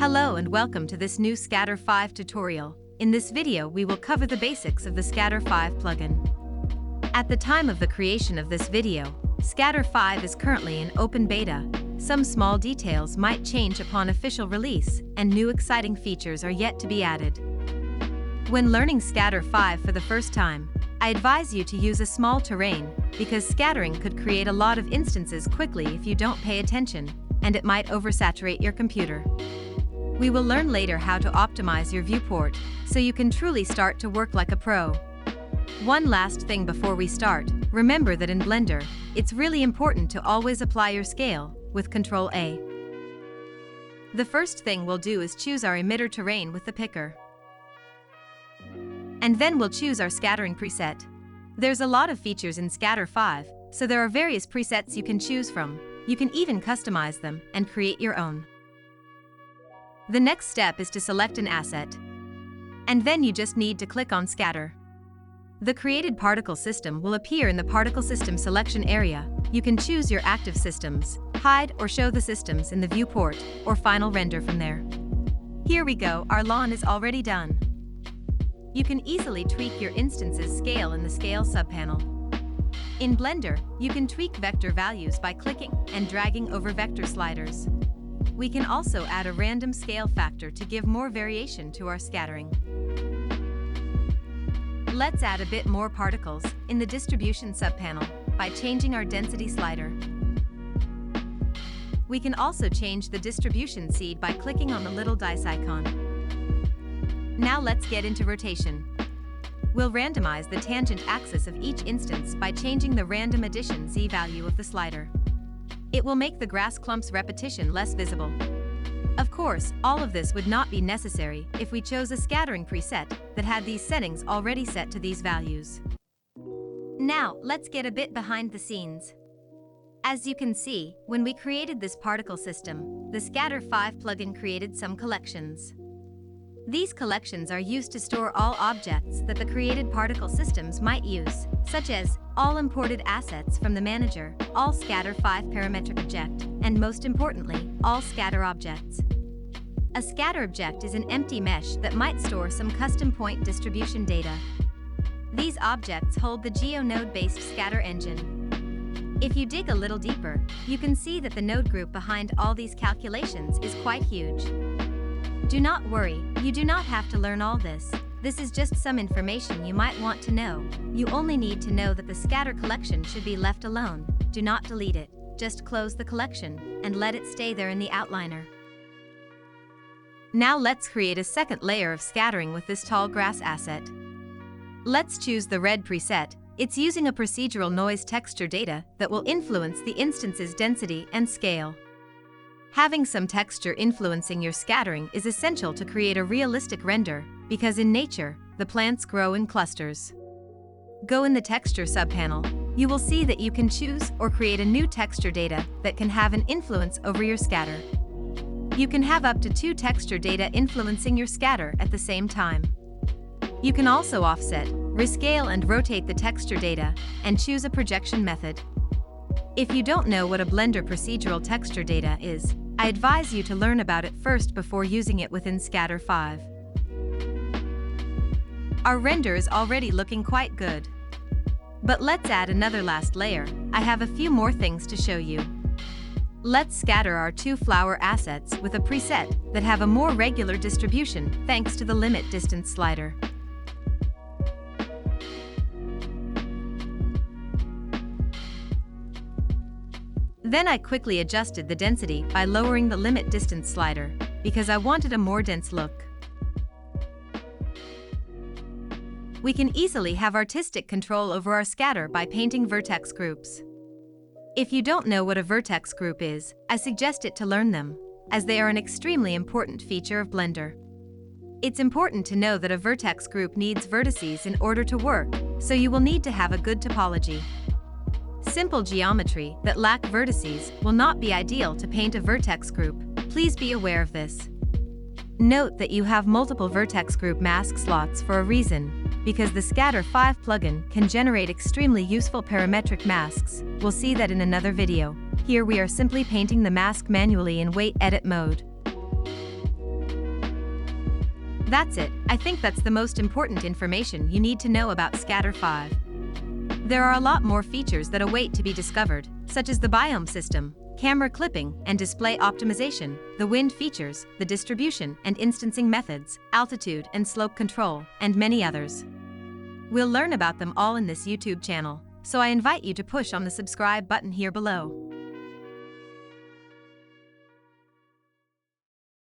Hello and welcome to this new Scatter5 tutorial. In this video we will cover the basics of the Scatter5 plugin. At the time of the creation of this video, Scatter5 is currently in open beta. Some small details might change upon official release, and new exciting features are yet to be added. When learning Scatter5 for the first time, I advise you to use a small terrain, because scattering could create a lot of instances quickly if you don't pay attention, and it might oversaturate your computer. We will learn later how to optimize your viewport, so you can truly start to work like a pro. One last thing before we start, remember that in Blender, it's really important to always apply your scale, with Ctrl A. The first thing we'll do is choose our emitter terrain with the picker. And then we'll choose our scattering preset. There's a lot of features in Scatter5, so there are various presets you can choose from. You can even customize them and create your own. The next step is to select an asset. And then you just need to click on Scatter. The created particle system will appear in the particle system selection area. You can choose your active systems, hide or show the systems in the viewport, or final render from there. Here we go, our lawn is already done. You can easily tweak your instance's scale in the Scale subpanel. In Blender, you can tweak vector values by clicking and dragging over vector sliders. We can also add a random scale factor to give more variation to our scattering. Let's add a bit more particles in the Distribution subpanel by changing our density slider. We can also change the distribution seed by clicking on the little dice icon. Now let's get into rotation. We'll randomize the tangent axis of each instance by changing the random addition Z value of the slider. It will make the grass clump's repetition less visible. Of course, all of this would not be necessary if we chose a scattering preset that had these settings already set to these values. Now, let's get a bit behind the scenes. As you can see, when we created this particle system, the Scatter5 plugin created some collections. These collections are used to store all objects that the created particle systems might use, such as all imported assets from the manager, all Scatter5 parametric object, and most importantly, all scatter objects. A scatter object is an empty mesh that might store some custom point distribution data. These objects hold the GeoNode-based scatter engine. If you dig a little deeper, you can see that the node group behind all these calculations is quite huge. Do not worry, you do not have to learn all this. This is just some information you might want to know. You only need to know that the scatter collection should be left alone. Do not delete it. Just close the collection and let it stay there in the outliner. Now let's create a second layer of scattering with this tall grass asset. Let's choose the red preset. It's using a procedural noise texture data that will influence the instance's density and scale. Having some texture influencing your scattering is essential to create a realistic render, because in nature, the plants grow in clusters. Go in the Texture subpanel. You will see that you can choose or create a new texture data that can have an influence over your scatter. You can have up to 2 texture data influencing your scatter at the same time. You can also offset, rescale and rotate the texture data, and choose a projection method. If you don't know what a Blender procedural texture data is, I advise you to learn about it first before using it within Scatter5. Our render is already looking quite good. But let's add another last layer. I have a few more things to show you. Let's scatter our 2 flower assets with a preset that have a more regular distribution thanks to the limit distance slider. Then I quickly adjusted the density by lowering the limit distance slider, because I wanted a more dense look. We can easily have artistic control over our scatter by painting vertex groups. If you don't know what a vertex group is, I suggest it to learn them, as they are an extremely important feature of Blender. It's important to know that a vertex group needs vertices in order to work, so you will need to have a good topology. Simple geometry that lack vertices will not be ideal to paint a vertex group. Please be aware of this. Note that you have multiple vertex group mask slots for a reason, because the Scatter5 plugin can generate extremely useful parametric masks. We'll see that in another video. Here we are simply painting the mask manually in weight edit mode. That's it. I think that's the most important information you need to know about Scatter5. There are a lot more features that await to be discovered, such as the biome system, camera clipping and display optimization, the wind features, the distribution and instancing methods, altitude and slope control, and many others. We'll learn about them all in this YouTube channel, so I invite you to push on the subscribe button here below.